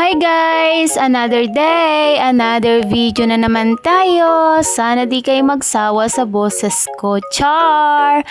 Hi guys! Another day, another video na naman tayo. Sana di kayo magsawa sa boses ko. Char!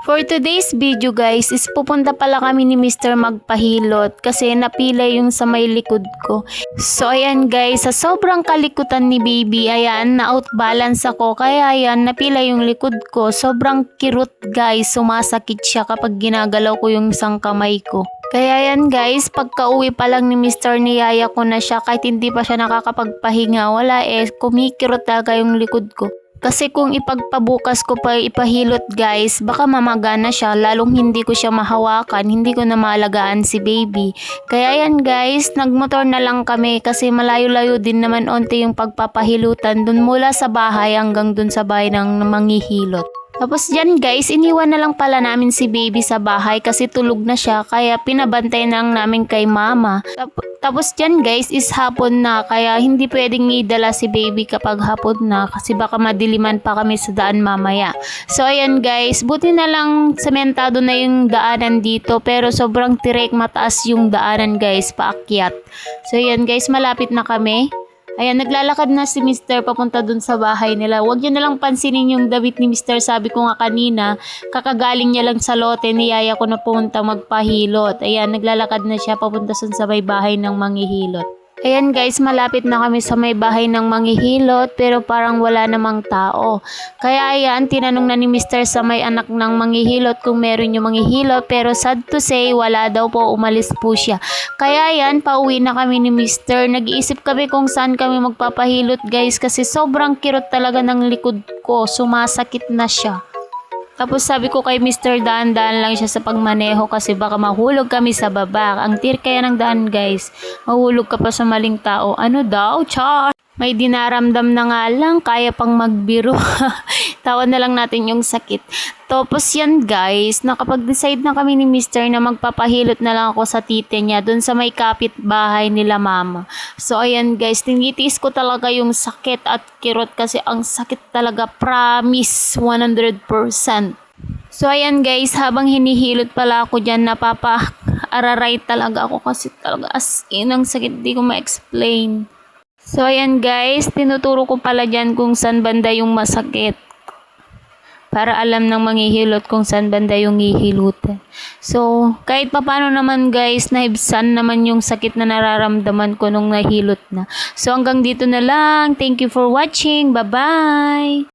For today's video guys is pupunta pala kami ni Mr. magpahilot kasi napila yung sa may likod ko. So ayan guys, sa sobrang kalikutan ni baby, ayan, na-outbalance ako. Kaya ayan, napila yung likod ko. Sobrang kirot guys, sumasakit siya kapag ginagalaw ko yung isang kamay ko. Kaya yan guys, pagka uwi pa lang ni Mr. niyaya ko na siya kahit hindi pa siya nakakapagpahinga. Wala kumikirot talaga yung likod ko. Kasi kung ipagpabukas ko pa ipahilot guys, baka mamagana siya, lalong hindi ko siya mahawakan, hindi ko na maalagaan si baby. Kaya yan guys, nagmotor na lang kami kasi malayo-layo din naman onti yung pagpapahilutan dun mula sa bahay hanggang dun sa bahay ng manghihilot. Tapos dyan guys, iniwan na lang pala namin si baby sa bahay kasi tulog na siya kaya pinabantay na lang namin kay mama. Tapos dyan guys is hapon na kaya hindi pwedeng idala si baby kapag hapon na kasi baka madiliman pa kami sa daan mamaya. So ayan guys, buti na lang sementado na yung daanan dito pero sobrang tirek, mataas yung daanan guys, paakyat. So ayan guys, malapit na kami. Ayan, naglalakad na si Mr. papunta dun sa bahay nila. Huwag nyo nalang pansinin yung damit ni Mr. Sabi ko nga kanina, kakagaling niya lang sa lote, niyaya ko na pumunta magpahilot. Ayan, naglalakad na siya papunta sa may bahay ng manghihilot. Ayan guys, malapit na kami sa may bahay ng manghihilot pero parang wala namang tao. Kaya ayan, tinanong na ni Mr. sa may anak ng manghihilot kung meron yung manghihilot pero sad to say, wala daw po, umalis po siya. Kaya ayan, pauwi na kami ni Mr. Nag-iisip kami kung saan kami magpapahilot guys kasi sobrang kirot talaga ng likod ko, sumasakit na siya. Tapos sabi ko kay Mr. daan-daan lang siya sa pagmaneho kasi baka mahulog kami sa baba. Ang tir kaya ng daan guys, mahulog ka pa sa maling tao. Ano daw? Char! May dinaramdam na nga lang, kaya pang magbiro. Tawa na lang natin yung sakit. Tapos yan guys, nakapag-decide na kami ni Mr. na magpapahilot na lang ako sa tite niya dun sa may kapitbahay nila mama. So ayan guys, tinitiis ko talaga yung sakit at kirot kasi ang sakit talaga, promise, 100%. So ayan guys, habang hinihilot pala ako dyan, napapa-araray talaga ako kasi talaga as in ang sakit, di ko ma-explain. So ayan guys, tinuturo ko pala dyan kung saan banda yung masakit. Para alam ng manghihilot kung saan banda yung hihilutan. So, kahit papano naman guys, naibsan naman yung sakit na nararamdaman ko nung nahilot na. So, hanggang dito na lang. Thank you for watching. Bye-bye!